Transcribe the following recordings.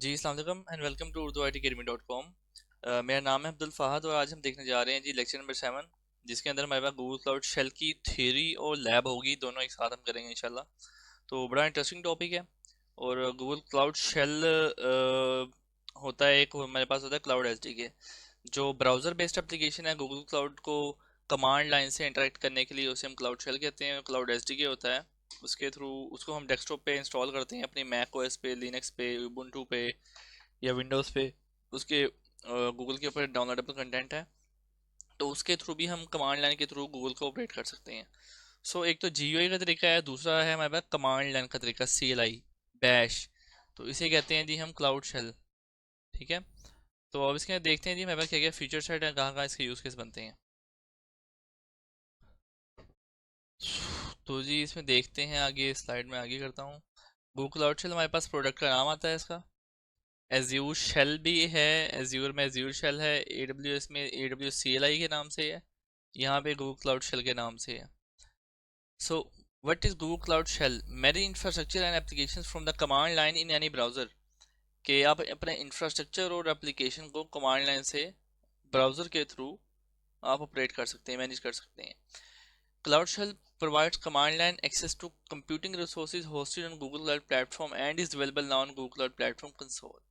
जी अस्सलाम वालेकुम and welcome to urduitacademy.com। मेरा नाम है अब्दुल फ़ाहद और आज हम देखने जा रहे हैं जी लेक्चर नंबर 7, जिसके अंदर हमारे पास गूगल क्लाउड शेल की थ्योरी और लैब होगी, दोनों एक साथ हम करेंगे इंशाल्लाह। तो बड़ा इंटरेस्टिंग टॉपिक है। और गूगल क्लाउड शेल होता है, एक हमारे पास होता है क्लाउड एसडीके, जो ब्राउज़र बेस्ड एप्लीकेशन है। गूगल क्लाउड को कमांड लाइन से इंटरेक्ट करने के लिए उसे हम क्लाउड शेल कहते हैं। क्लाउड एसडीके होता है, उसके थ्रू उसको हम डेस्कटॉप पे इंस्टॉल करते हैं, अपनी मैक ओएस पे, लिनक्स पे, उबुंटू पे या विंडोज़ पे। उसके गूगल के ऊपर डाउनलोडेबल कंटेंट है, तो उसके थ्रू भी हम कमांड लाइन के थ्रू गूगल को ऑपरेट कर सकते हैं। सो एक तो जीयूआई का तरीका है, दूसरा है हमारे पास कमांड लाइन का तरीका, सीएलआई, बैश। तो इसे कहते हैं जी हम क्लाउड शेल। ठीक है, तो अब इसके अंदर देखते हैं जी हमारे पास क्या क्या फीचर सेट है, कहाँ कहाँ इसके यूज़ केस बनते हैं। तो जी इसमें देखते हैं, आगे स्लाइड में आगे करता हूँ। गूगल क्लाउड शेल हमारे पास प्रोडक्ट का नाम आता है इसका। एज्यूर शेल भी है, एज्यूर में एज्यूर शेल है, एडब्ल्यूएस में एडब्ल्यूएस सीएलआई के नाम से है, यहाँ पे गूगल क्लाउड शेल के नाम से है। So what is Google cloud shell? Manage infrastructure and applications from the command line in any browser. कि आप अपने इंफ्रास्ट्रक्चर और एप्लीकेशन को कमांड लाइन से ब्राउजर के थ्रू आप ऑपरेट कर सकते हैं, मैनेज कर सकते हैं। Cloud shell provides command line access to computing resources hosted on Google Cloud Platform and is available now on Google Cloud Platform console।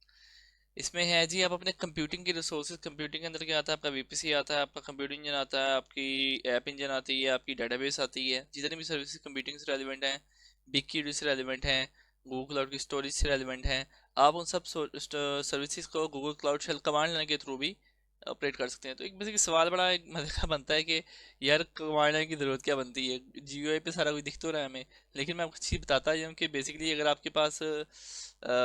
इसमें है जी, आप अपने कंप्यूटिंग की रिसोर्सेज, कंप्यूटिंग के अंदर क्या आता है, आपका वीपीसी आता है, आपका कंप्यूटिंग इंजन आता है, आपकी ऐप इंजन आती है, आपकी डेटाबेस आती है, जितनी भी सर्विसेज कंप्यूटिंग से रेलिवेंट हैं, बिग क्यूरी से रेलिवेंट हैं, गूगल क्लाउड की स्टोरेज से रेलिवेंट हैं, आप उन सब सर्विसेज को Google cloud shell command line के थ्रू भी ऑपरेट कर सकते हैं। तो एक बेसिक सवाल बड़ा एक मजे का बनता है कि यार कमांड लाइन की ज़रूरत क्या बनती है, जीयूआई पे सारा कुछ दिख तो रहा है हमें। लेकिन मैं आपको चीज़ बताता हूँ कि बेसिकली अगर आपके पास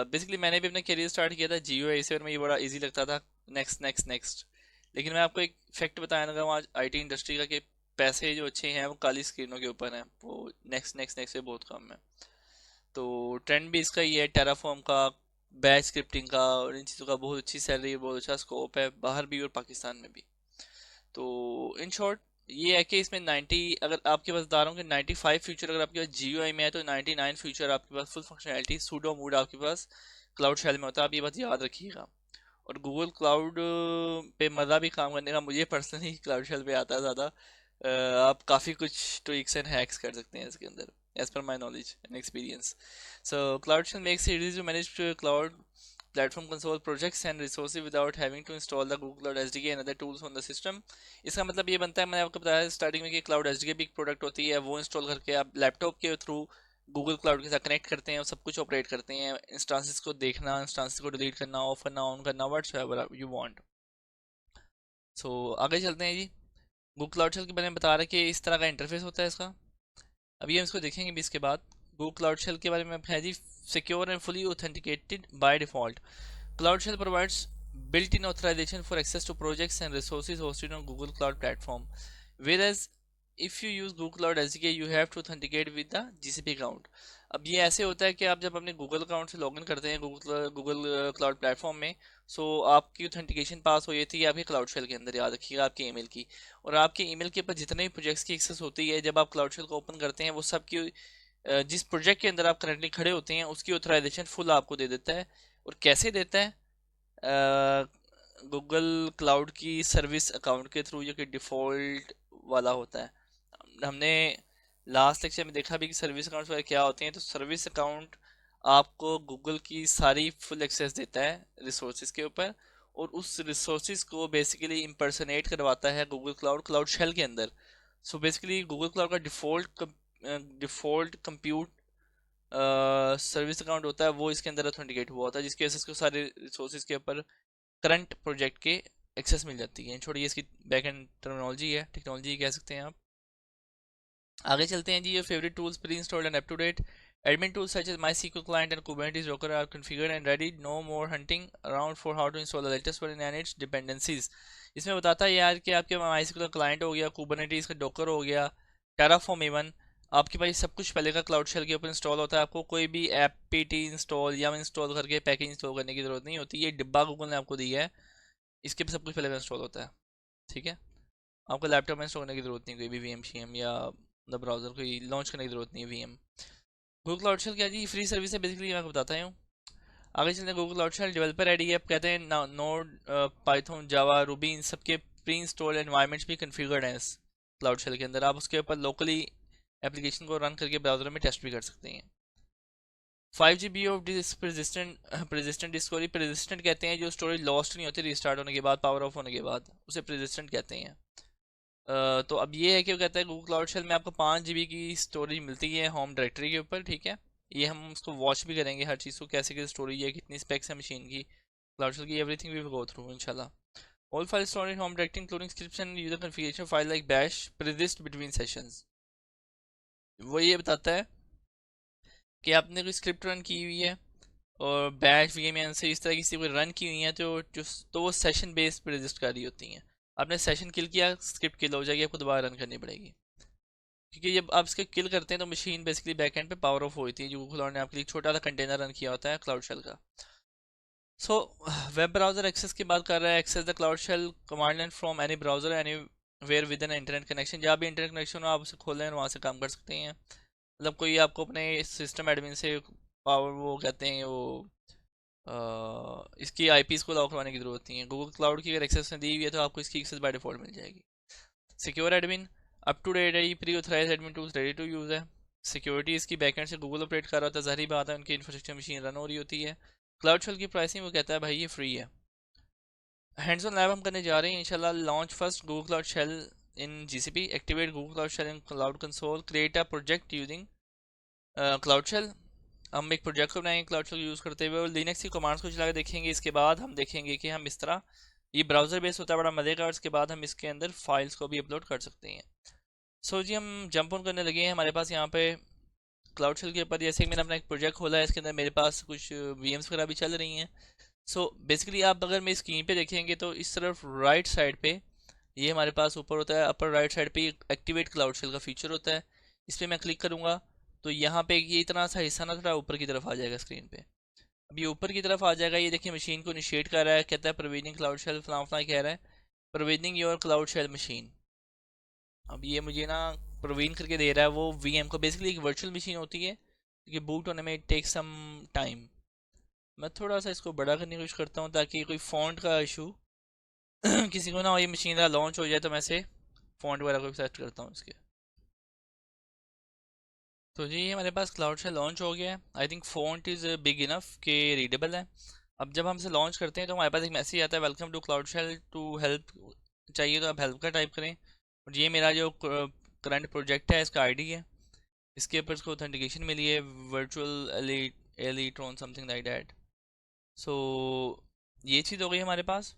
बेसिकली मैंने भी अपना करियर स्टार्ट किया था जीयूआई से, और मुझे बड़ा इजी लगता था, नेक्स्ट नेक्स्ट नेक्स्ट। लेकिन मैं आपको एक फैक्ट बताया लगा आज आईटी इंडस्ट्री का, कि पैसे जो अच्छे हैं वो काली स्क्रीनों के ऊपर हैं, वो नेक्स्ट नेक्स्ट नेक्स्ट से बहुत कम है। तो ट्रेंड भी इसका ये है, टेराफॉर्म का, बैच स्क्रिप्टिंग का, और इन चीज़ों का बहुत अच्छी सैलरी, बहुत अच्छा स्कोप है बाहर भी और पाकिस्तान में भी। तो इन शॉर्ट ये है कि इसमें 90, अगर आपके पास बता रहा हूँ कि 95 फीचर अगर आपके पास जीयूआई में है, तो 99 फीचर आपके पास फुल फंक्शनैलिटी सूडो मोड आपके पास क्लाउड शेल में होता है। आप ये बात याद रखिएगा। और गूगल क्लाउड पे मज़ा भी काम करने का मुझे पर्सनली क्लाउड शेल पे आता है ज़्यादा। आप काफ़ी कुछ ट्रिक्स एंड हैक्स कर सकते हैं इसके अंदर, as per my knowledge and experience. So cloud shell makes it easy to manage cloud platform console projects and resources without having to install the Google Cloud SDK and other tools on the system। इसका मतलब ये बनता है, मैंने आपको बताया starting में, कि क्लाउड एसडीके भी एक प्रोडक्ट होती है, वो इंस्टॉल करके आप लैपटॉप के थ्रू गूगल क्लाउड के साथ कनेक्ट करते हैं और सब कुछ ऑपरेट करते हैं। इंस्टांसेस को देखना, इंस्टांसेस को डिलीट करना, ऑफ करना, ऑन करना, व्हाट्सएवर यू वांट। सो आगे चलते हैं जी। गूगल क्लाउड शेल के बारे में बता रहे हैं कि इस तरह का इंटरफेस होता है इसका। अभी हम इसको देखेंगे भी इसके बाद। गूगल क्लाउड शेल के बारे में है जी, secure and fully authenticated by default. Cloud Shell provides built-in authorization for access to projects and resources hosted on Google Cloud Platform. Whereas if you use Google Cloud SDK, you have to authenticate with the GCP account। अब ये ऐसे होता है कि आप जब अपने Google account से लॉगिन करते हैं गूगल क्लाउड प्लेटफॉर्म में, सो आपकी ऑथेंटिकेशन पास हो जाती है आपके क्लाउड शेल के अंदर, याद रखिएगा, आपके ईमेल की। और आपके ईमेल के ऊपर जितने भी प्रोजेक्ट्स की एक्सेस होती है, जब आप क्लाउड शेल को ओपन करते हैं, वो सब की जिस प्रोजेक्ट के अंदर आप करंटली खड़े होते हैं उसकी ऑथराइजेशन फुल आपको दे देता है। और कैसे देता है? गूगल क्लाउड की सर्विस अकाउंट के थ्रू, जो कि डिफ़ॉल्ट वाला होता है। हमने लास्ट लेक्चर में देखा भी कि सर्विस अकाउंट्स वगैरह क्या होते हैं। तो सर्विस अकाउंट आपको गूगल की सारी फुल एक्सेस देता है रिसोर्सेज के ऊपर, और उस रिसोर्सेज को बेसिकली इम्पर्सनेट करवाता है गूगल क्लाउड क्लाउड शेल के अंदर। सो बेसिकली गूगल क्लाउड का डिफ़ॉल्ट कंप्यूट सर्विस अकाउंट होता है, वो इसके अंदर ऑथेंटिकेट हुआ होता है, जिसकी वजह से इसको सारे रिसोर्सेज के ऊपर करंट प्रोजेक्ट के एक्सेस मिल जाती है। छोड़िए, इसकी बैक एंड टर्मिनोलॉजी है, टेक्नोलॉजी कह सकते हैं आप। आगे चलते हैं जी। ये favourite tools pre installed and up to date. Admin tools such as MySQL client and Kubernetes Docker are configured and ready. No more hunting around for how to install the latest one and its dependencies। इसमें बताता है यार कि आपके MySQL client हो गया, Kubernetes का Docker हो गया, टेराफॉर्म इवन, आपके पास सब कुछ पहले का क्लाउड शेल के ऊपर इंस्टॉल होता है। आपको कोई भी ऐप पीटी इंस्टॉल या इंस्टॉल करके पैकेज इंस्टॉल करने की जरूरत नहीं होती। ये डिब्बा गूगल ने आपको दिया है, इसके पे सब कुछ पहले इंस्टॉल होता है। ठीक है, आपको लैपटॉप में इंस्टॉल करने की जरूरत नहीं, कोई भी वीएम शीएम या द ब्राउजर कोई लॉन्च करने की जरूरत नहीं है वीएम। गूगल क्लाउड शेल क्या जी, फ्री सर्विस है बेसिकली, मैं आपको बताता हूँ। आगे चलते हैं Google cloud shell developer ID है, कहते हैं नोड, पाइथन, जावा, रूबी, इन सबके प्री इंस्टॉल एनवायरनमेंट्स भी कन्फिगर्ड हैं इस क्लाउड शेल के अंदर। आप उसके ऊपर लोकली एप्लीकेशन को रन करके ब्राउजर में टेस्ट भी कर सकते हैं। 5 GB of persistent storage, persistent कहते हैं जो स्टोरेज लॉस्ट नहीं होती रिस्टार्ट होने के बाद, पावर ऑफ होने के बाद, उसे प्रेजिस्टेंट कहते हैं। तो अब ये है कि वो कहता है गूगल क्लाउड शेल में आपको 5 GB की स्टोरेज मिलती है होम डायरेक्टरी के ऊपर, ठीक है। ये हम उसको वॉच भी करेंगे हर चीज़ को, कैसे कैसे स्टोरेज है, कितनी स्पेक्स है मशीन की, क्लाउड शेल की, everything we will go through इंशाल्लाह। All file storage home directory including scripts and user configuration file like bash persist between sessions. वो ये बताता है कि आपने कोई स्क्रिप्ट रन की हुई है और बैश वीएमएन से इस तरह की कोई रन की हुई है तो वो सेशन बेस्ड पे रजिस्ट कर रही होती हैं। आपने सेशन किल किया, स्क्रिप्ट किल हो जाएगी, आपको दोबारा रन करनी पड़ेगी, क्योंकि जब आप इसके किल करते हैं तो मशीन बेसिकली बैकएंड पे पावर ऑफ होती है, जो गूगल ने आपके लिए छोटा सा कंटेनर रन किया होता है क्लाउड शेल का। सो वेब ब्राउजर एक्सेस की बात कर रहा है, access the cloud shell command line from any browser anywhere with an internet connection. जहाँ भी इंटरनेट कनेक्शन हो आप उसे खोल लें और वहाँ से काम कर सकते हैं। मतलब कोई आपको अपने सिस्टम एडमिन से पावर, वो कहते हैं वो, इसकी आईपीस को लॉक करवाने की जरूरत नहीं है। गूगल क्लाउड की अगर एक्सेस दी हुई है तो आपको इसकी एक्सेस बाय डिफॉल्ट मिल जाएगी। Secure admin, up to date है, pre authorise admin tools ready to use है। सिक्योरिटी इसकी बैकएंड से गूगल ऑपरेट कर रहा होता है, जाहिर बात है उनकी इंफ्रास्ट्रक्चर मशीन रन हो रही होती है। क्लाउड शेल की प्राइसिंग वो कहता है भाई ये फ्री है। हैंड्स ऑन लैब हम करने जा रहे हैं इंशाल्लाह। Launch first Google cloud shell in GCP, activate Google cloud shell in cloud console, create a project using cloud shell. हम एक प्रोजेक्ट को बनाएंगे क्लाउड शेल यूज़ करते हुए और लिनक्स की कमांड्स को चला के देखेंगे। इसके बाद हम देखेंगे कि हम इस तरह, ये ब्राउज़र बेस होता है बड़ा मज़े का, और इसके बाद हम इसके अंदर फाइल्स को भी अपलोड कर सकते हैं। सो जी हम जंप ऑन करने लगे हैं। हमारे पास यहाँ पे क्लाउड शेल के ऊपर जैसे कि मैंने अपना एक प्रोजेक्ट खोला है, इसके अंदर मेरे पास कुछ वीएम्स वगैरह भी चल रही हैं। सो बेसिकली आप अगर मेरी स्क्रीन पे देखेंगे तो इस तरफ राइट साइड पे ये हमारे पास ऊपर होता है, अपर राइट साइड पे एक्टिवेट क्लाउड शेल का फीचर होता है। इस पर मैं क्लिक करूँगा तो यहाँ पे ये इतना सा हिस्सा ना थोड़ा ऊपर की तरफ आ जाएगा स्क्रीन पे। अब ये ऊपर की तरफ आ जाएगा, ये देखिए मशीन को इनिशिएट कर रहा है, कहता है प्रोविजनिंग क्लाउड शेल फलां फलां कह रहा है, provisioning your cloud shell machine. अब ये मुझे ना प्रोविजन करके दे रहा है वो वीएम को, बेसिकली एक वर्चुअल मशीन होती है क्योंकि बूट होने में टेक सम टाइम। मैं थोड़ा सा इसको बड़ा करने की कोशिश करता हूँ ताकि कोई फॉन्ट का इशू किसी को ना हो, ये मशीन लॉन्च हो जाए तो मैं से फॉन्ट वगैरह को सेलेक्ट करता हूँ इसके। तो जी हमारे पास क्लाउड से लॉन्च हो गया है। I think font is big enough के रीडेबल है। अब जब हम इसे लॉन्च करते हैं तो हमारे पास एक मैसेज आता है, welcome to cloud shell, to help चाहिए तो आप हेल्प का टाइप करें। और ये मेरा जो करंट प्रोजेक्ट है इसका आईडी है, इसके ऊपर इसको ऑथेंटिकेशन मिली है, वर्चुअल एलिट्रॉन समथिंग लाइक दैट। सो ये चीज़ हो गई हमारे पास।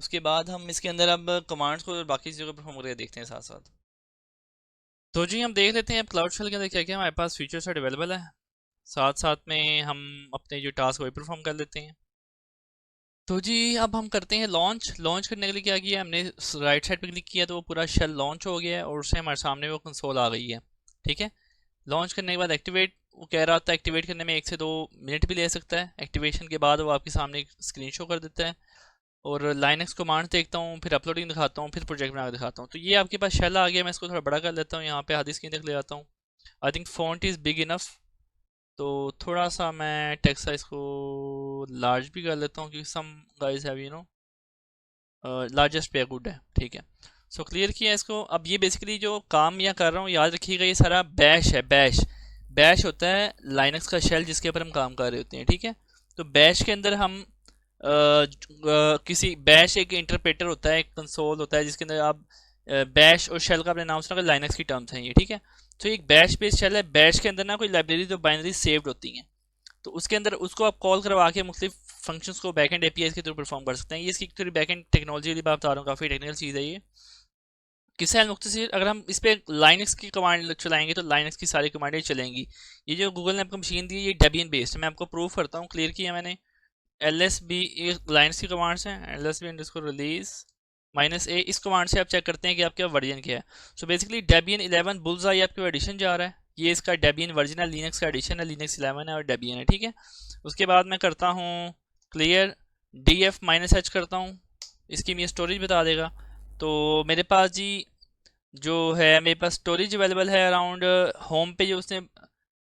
उसके बाद हम इसके अंदर अब कमांड्स को और बाकी चीज़ों को परफॉर्म करके देखते हैं साथ साथ। तो जी हम देख लेते हैं अब क्लाउड शेल के अंदर क्या क्या हमारे पास फीचर्स अवेलेबल है, साथ साथ में हम अपने जो टास्क वही परफॉर्म कर लेते हैं। तो जी अब हम करते हैं लॉन्च। लॉन्च करने के लिए क्या किया हमने, राइट साइड पे क्लिक किया तो वो पूरा शेल लॉन्च हो गया है और उससे हमारे सामने वो कंसोल आ गई है, ठीक है। लॉन्च करने के बाद एक्टिवेट, वो कह रहा था एक्टिवेट करने में 1 से 2 मिनट भी ले सकता है। एक्टिवेशन के बाद वो आपके सामने स्क्रीन शो कर देता है और लाइनक्स कमांड देखता हूँ, फिर अपलोडिंग दिखाता हूँ, फिर प्रोजेक्ट बना के दिखाता हूँ। तो ये आपके पास शेल आ गया, मैं इसको थोड़ा बड़ा कर लेता हूँ, यहाँ पे आधी स्क्रीन तक ले आता हूँ। I think font is big enough, तो थोड़ा सा मैं टेक्स्ट साइज को लार्ज भी कर लेता हूँ क्योंकि some guys have you know largest पे गुड है, ठीक है। सो क्लियर किया इसको। अब ये बेसिकली जो काम मैं कर रहा हूँ याद रखिएगा, ये सारा बैश है। बैश बैश होता है लाइनक्स का शेल जिसके ऊपर हम काम कर रहे होते हैं, ठीक है। तो बैश के अंदर हम किसी बैश एक इंटरप्रेटर होता है, एक कंसोल होता है जिसके अंदर आप बैश और शेल का अपने नाम सुना, लाइनक्स की टर्म्स हैं ये, ठीक है। तो एक बैश बेस्ड शेल है। बैश के अंदर ना कोई लाइब्रेरी तो बाइनरी सेव्ड होती हैं, तो उसके अंदर उसको आप कॉल करवा के मुख्तलिफ फंक्शंस को बैकएंड एपीआई के थ्रू परफॉर्म कर सकते हैं। ये इसकी थोड़ी बैकएंड टेक्नोलॉजी वाली बात बता रहा हूँ, काफ़ी टेक्निकल चीज़ है ये। किससे मुख्तसर अगर हम इस पर लाइनक्स की कमांड चलाएंगे तो लाइनक्स की सारी कमांडें चलेंगी। ये जो गूगल ने आपको मशीन दी है ये डेबियन बेस्ड है, मैं आपको प्रूव करता हूँ, क्लियर किया मैंने। LSB लाइनक्स की कमांड्स हैं, LSB अंडरस्कोर रिलीज -a, इस कमांड से आप चेक करते हैं कि आपका वर्जन क्या है। सो बेसिकली डेबियन 11 बुल्सआई आपके एडिशन जा रहा है, ये इसका डेबियन वर्जन है, लिनक्स का एडिशन है, लिनक्स 11 है और डेबियन है, ठीक है। उसके बाद मैं करता हूँ क्लियर df-h करता हूँ, इसकी मेरी स्टोरेज बता देगा। तो मेरे पास जी जो है, मेरे पास स्टोरेज अवेलेबल है अराउंड, होम पे जो उसने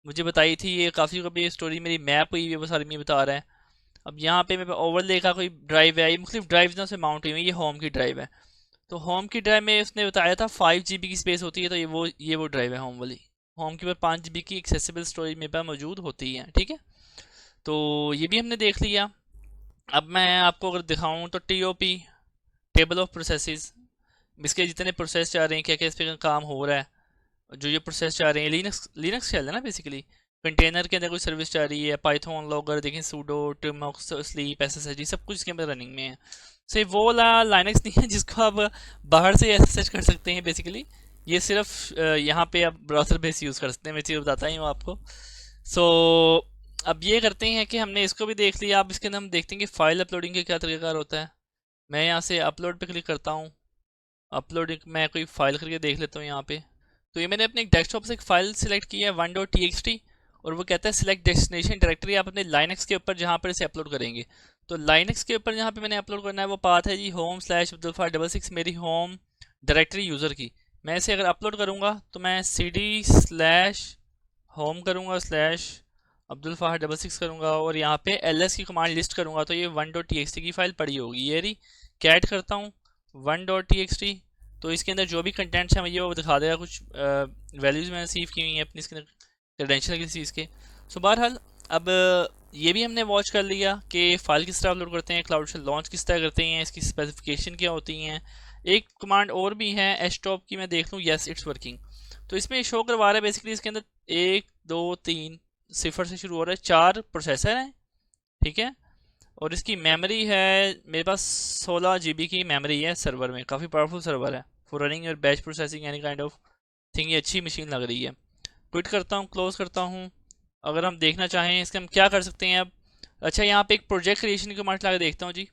मुझे बताई थी, ये काफ़ी कभी स्टोरी मेरी मैप हुई है, वो सारी मैं बता रहा है। अब यहाँ पे मेरे ओवरले का कोई ड्राइव है, ये मुख्तलिफ ड्राइव से माउंट हुई हुई है, ये होम की ड्राइव है। तो होम की ड्राइव में उसने बताया था 5 GB की स्पेस होती है, तो ये वो ड्राइव है होम वाली। होम के ऊपर 5 GB की एक्सेसिबल स्टोरेज मेरे पास मौजूद होती है, ठीक है। तो ये भी हमने देख लिया। अब मैं आपको अगर दिखाऊं तो TOP, टेबल ऑफ प्रोसेसेस, इसके जितने प्रोसेस जा रहे हैं, क्या क्या इस पे काम हो रहा है, जो ये प्रोसेस जा रहे हैं, लिनक्स लिनक्स शेल है ना बेसिकली। कंटेनर के अंदर कोई सर्विस जा रही है, पाइथन लॉगर देखें, सूडो टिमॉक्स स्लीप SSH सब कुछ इसके अंदर रनिंग में है। सिर्फ वो वाला लाइनक्स नहीं है जिसको आप बाहर से SSH कर सकते हैं बेसिकली। ये सिर्फ यहाँ पे आप ब्राउजर बेस यूज़ कर सकते हैं, मैं चीज़ बताता ही हूँ आपको। सो अब ये करते हैं कि हमने इसको भी देख लिया। अब इसके अंदर हम देखते हैं कि फाइल अपलोडिंग का क्या तरीकाकार होता है। मैं यहाँ से अपलोड पे क्लिक करता हूँ। अपलोड मैं कोई फाइल करके देख लेता हूँ यहाँ पे। तो ये मैंने अपने एक डेस्कटॉप से एक फाइल सिलेक्ट की है 1.txt, और वो कहता है सिलेक्ट डेस्टिनेशन डायरेक्टरी, आप अपने लाइनक्स के ऊपर जहाँ पर इसे अपलोड करेंगे। तो लाइनक्स के ऊपर जहाँ पे मैंने अपलोड करना है वो पाथ है जी home/abdulfar66, मेरी होम डायरेक्टरी यूज़र की। मैं इसे अगर अपलोड करूँगा तो मैं cd/home करूँगा /abdulfar66 करूँगा, और यहाँ पे ls की कमांड लिस्ट करूँगा, तो ये 1.txt की फाइल पड़ी होगी। ये रही, कैट करता हूँ 1.txt, तो इसके अंदर जो भी कंटेंट्स हैं मुझे वो दिखा देगा। कुछ वैल्यूज़ मैंने सेव की हुई हैं अपनी इसके क्रेडेंशियल किसी चीज़ के। सो बहरहाल अब ये भी हमने वॉच कर लिया कि फ़ाइल किस तरह अपलोड करते हैं, क्लाउड से लॉन्च किस तरह करते हैं, इसकी स्पेसिफिकेशन क्या होती हैं। एक कमांड और भी है htop की, मैं देख लूँ, येस इट्स वर्किंग। तो इसमें शो करवा रहा है बेसिकली इसके अंदर 1 2 3 सिफर से शुरू हो रहा है, 4 प्रोसेसर हैं, ठीक है। और इसकी मेमोरी है मेरे पास 16 GB की मेमोरी है सर्वर में, काफ़ी पावरफुल सर्वर है फॉर रनिंग और batch processing any kind of thing. ये अच्छी मशीन लग रही है। क्विट करता हूँ, क्लोज करता हूँ। अगर हम देखना चाहें इसके हम क्या कर सकते हैं अब। अच्छा, यहाँ पे एक प्रोजेक्ट क्रिएशन की कमांड लगा देखता हूँ जी।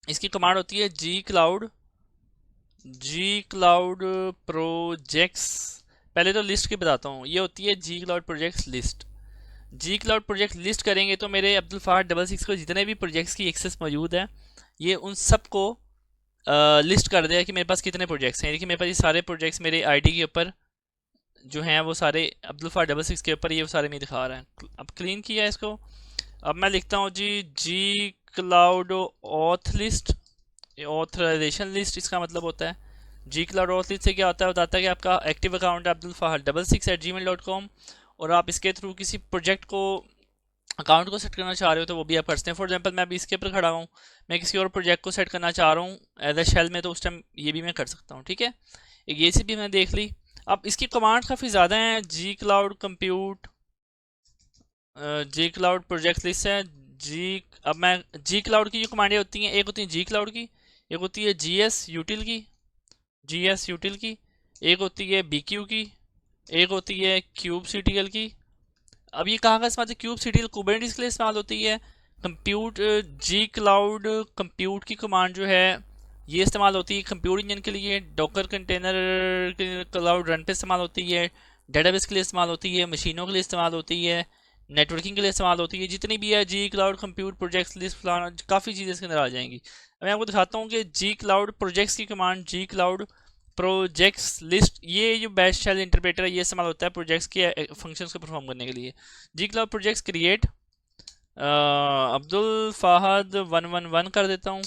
इसकी कमांड होती है जी क्लाउड प्रोजेक्ट्स। पहले तो लिस्ट की बताता हूँ, ये होती है जी क्लाउड प्रोजेक्ट्स लिस्ट। जी क्लाउड प्रोजेक्ट लिस्ट करेंगे तो मेरे अब्दुल फहाद 66 को जितने भी प्रोजेक्ट्स की एक्सेस मौजूद है, ये उन सब को लिस्ट कर देगा कि मेरे पास कितने प्रोजेक्ट्स हैं। देखिए मेरे पास ये सारे प्रोजेक्ट्स मेरे आईडी के ऊपर जो हैं, वो सारे अब्दुल फहाद 66 के ऊपर ये सारे में दिखा रहा है। अब क्लीन किया है इसको। अब मैं लिखता हूँ G cloud auth list, authorisation list इसका मतलब होता है। जी क्लाउड ऑथ लिस्ट से क्या होता है, बताता है कि आपका एक्टिव अकाउंट है अब्दुल फहाद 66@gmail.com, और आप इसके थ्रू किसी प्रोजेक्ट को अकाउंट को सेट करना चाह रहे हो तो वो भी आप कर सकते हैं। फॉर एग्जांपल मैं अभी इसके ऊपर खड़ा हूँ, मैं किसी और प्रोजेक्ट को सेट करना चाह रहा हूँ एज ए शेल में, तो उस टाइम ये भी मैं कर सकता हूँ, ठीक है। एक ये सी भी मैंने देख ली। अब इसकी कमांड काफ़ी ज़्यादा हैं। जी क्लाउड कंप्यूट, जी क्लाउड प्रोजेक्ट लिस्ट है जी। अब मैं जी क्लाउड की जो कमांडें होती हैं, एक होती है जी क्लाउड की, एक होती है जी एस यूटिल की, एक होती है BQ की, एक होती है kubectl की। अब ये कहाँ का इस्तेमाल है, kubectl कुबरनेटिस के लिए इस्तेमाल होती है। कंप्यूट जी क्लाउड कंप्यूट की कमांड जो है ये इस्तेमाल होती है कंप्यूट इंजन के लिए, डॉकर कंटेनर के क्लाउड रन पे इस्तेमाल होती है, डेटाबेस के लिए इस्तेमाल होती है, मशीनों के लिए इस्तेमाल होती है, नेटवर्किंग के लिए इस्तेमाल होती है। जितनी भी है जी क्लाउड कंप्यूट प्रोजेक्ट्स लिस्ट फलाना, काफ़ी चीज़ें इसके अंदर आ जाएंगी। मैं आपको दिखाता हूँ कि जी क्लाउड प्रोजेक्ट्स की कमांड जी क्लाउड प्रोजेक्ट्स लिस्ट, ये जो बैश शेल इंटरप्रेटर है ये इस्तेमाल होता है प्रोजेक्ट्स के फंक्शंस को परफॉर्म करने के लिए। G cloud projects create Abdul Fahad 111 कर देता हूँ।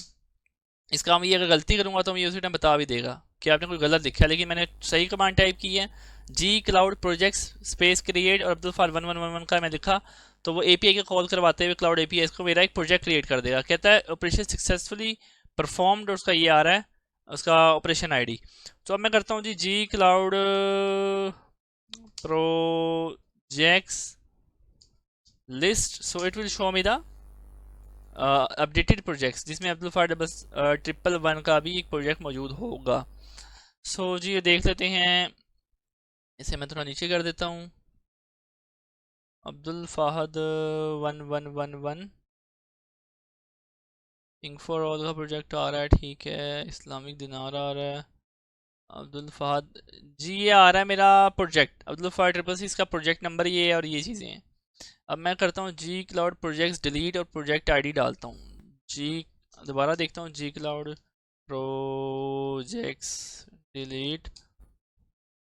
इसका मैं ये अगर गलती करूँगा तो मुझे उसी टाइम बता भी देगा कि आपने कोई गलत लिखा है, लेकिन मैंने सही कमांड टाइप की है। जी क्लाउड प्रोजेक्ट्स स्पेस क्रिएट और अब्दुल फाहद 1111 का मैं लिखा, तो वो API को कॉल करवाते हुए क्लाउड API इसको मेरा एक प्रोजेक्ट क्रिएट कर देगा। कहता है ऑपरेशन सक्सेसफुली परफॉर्म्ड, और उसका ये आ रहा है उसका ऑपरेशन ID। तो अब मैं करता हूँ G cloud projects list, so it will show me the updated projects, जिसमें अब्दुल फाहद 111 का भी एक प्रोजेक्ट मौजूद होगा। सो जी ये देख लेते हैं, इसे मैं थोड़ा नीचे कर देता हूँ। Abdul Fahad 1111 ping for all का प्रोजेक्ट आ रहा है, ठीक है। इस्लामिक दिनार आ रहा है। अब्दुल फहद जी ये आ रहा है मेरा प्रोजेक्ट अब्दुल फहद 66 का प्रोजेक्ट नंबर ये है, और ये चीज़ें हैं। अब मैं करता हूँ जी क्लाउड प्रोजेक्ट्स डिलीट और प्रोजेक्ट ID डालता हूँ। जी दोबारा देखता हूँ जी क्लाउड प्रोजेक्ट्स डिलीट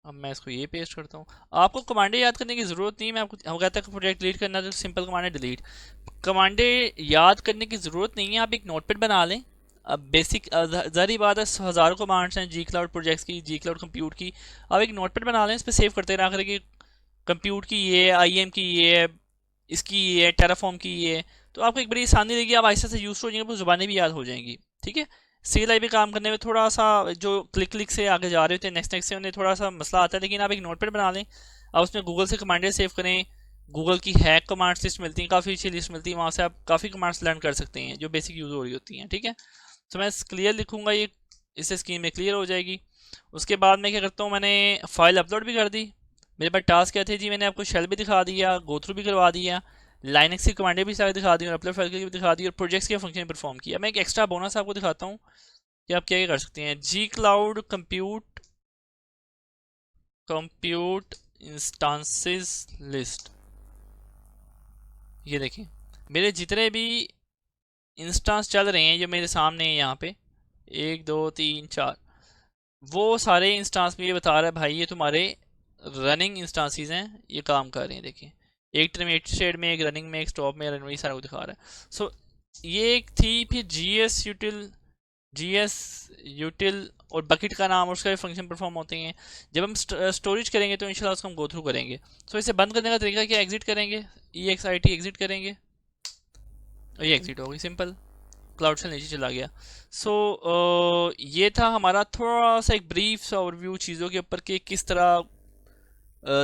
अब मैं इसको ये पेस्ट करता हूँ। आपको कमांडे याद करने की ज़रूरत नहीं, मैं आपको हम कहता है प्रोजेक्ट डिलीट करना तो सिंपल कमांड है डिलीट। कमांडे याद करने की ज़रूरत नहीं है, आप एक नोटपैड बना लें। अब बेसिक ज़ाहिर बात है, हज़ारों कमांड्स हैं जी क्लाउड प्रोजेक्ट्स की, जी क्लाउड कंप्यूट की। आप एक नोटपैड बना लें, इस पर सेव करते रहा करें कि कंप्यूट की ये है, आई एम की ये है, इसकी ये है, टेराफॉर्म की ये है। तो आपको एक बड़ी आसानी रहेगी, आप आहिस्ता से यूज़ हो जाएंगे, आपको ज़ुबानें भी याद हो जाएंगी। ठीक है। सी एल आई पे काम करने में थोड़ा सा जो क्लिक क्लिक से आगे जा रहे होते हैं नेक्स्ट नेक्स्ट से उन्हें थोड़ा सा मसला आता है, लेकिन आप एक नोटपैड बना लें। आप उसमें गूगल से कमांडें सेव करें। गूगल की हैक कमांड्स लिस्ट मिलती है, काफ़ी अच्छी लिस्ट मिलती है, वहाँ से आप काफ़ी कमांड्स लर्न कर सकते हैं जो बेसिक यूज़ हो रही होती हैं। ठीक है। तो मैं क्लियर लिखूंगा ये, इससे स्क्रीन में क्लियर हो जाएगी। उसके बाद मैं क्या करता हूँ, मैंने फाइल अपलोड भी कर दी। मेरे पास टास्क क्या थे जी, मैंने आपको शेल भी दिखा दिया, गो थ्रू भी करवा दिया, लाइनक्स की कमांडें भी सारी दिखा दी और अपलोड फाइल की भी दिखा दी और प्रोजेक्ट्स के फंक्शन परफॉर्म किया। मैं एक एक्स्ट्रा बोनस आपको दिखाता हूँ कि आप क्या क्या कर सकते हैं। G cloud compute compute instances list, ये देखिए मेरे जितने भी इंस्टांस चल रहे हैं, ये मेरे सामने है यहाँ पे, 1 2 3 4, वो सारे इंस्टांस में ये बता रहा है भाई ये तुम्हारे रनिंग इंस्टांसेस हैं, ये काम कर रहे हैं। देखिए एक टर्मिनेटेड में, एक रनिंग में, एक स्टॉप में, रन में, सारा कुछ दिखा रहा है। सो ये एक थी। फिर जीएस यूटिल और बकेट का नाम और उसका भी फंक्शन परफॉर्म होते हैं। जब हम स्टोरेज करेंगे तो इंशाल्लाह उसको हम गो थ्रू करेंगे। सो इसे बंद करने का तरीका क्या, एग्जिट करेंगे, ई एक्स आई टी एग्जिट करेंगे और ये एग्जिट हो गई, सिंपल। क्लाउड से नीचे चला गया। सो ये था हमारा थोड़ा सा एक ब्रीफ ओवरव्यू चीज़ों के ऊपर कि किस तरह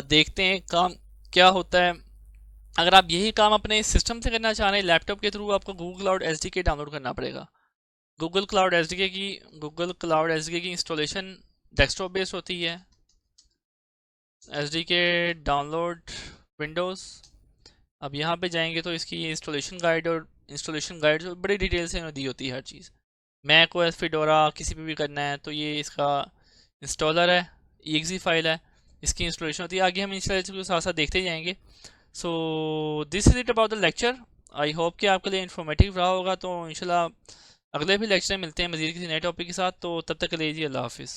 देखते हैं काम क्या होता है। अगर आप यही काम अपने सिस्टम से करना चाह रहे हैं लैपटॉप के थ्रू, आपको गूगल क्लाउड एसडीके डाउनलोड करना पड़ेगा। गूगल क्लाउड एसडीके की इंस्टॉलेशन डेस्कटॉप बेस्ड होती है। एसडीके डाउनलोड विंडोज़, अब यहाँ पे जाएंगे तो इसकी इंस्टॉलेशन गाइड और इंस्टॉलेशन गाइड बड़ी डिटेल से दी होती है हर चीज़। मैक ओएस फिडोरा किसी पे भी करना है तो ये इसका इंस्टॉलर है, exe फाइल है, इसकी इंस्टॉलेशन होती है। आगे हम इंस्टॉलेशन को साथ साथ देखते जाएंगे। So this is it about the lecture. I hope कि आपके लिए इन्फॉर्मेटिव रहा होगा। तो इंशाल्लाह अगले भी लेक्चर में मिलते हैं मज़ीद किसी नए टॉपिक के साथ। तो तब तक के लिए जी अल्लाह हाफिज़।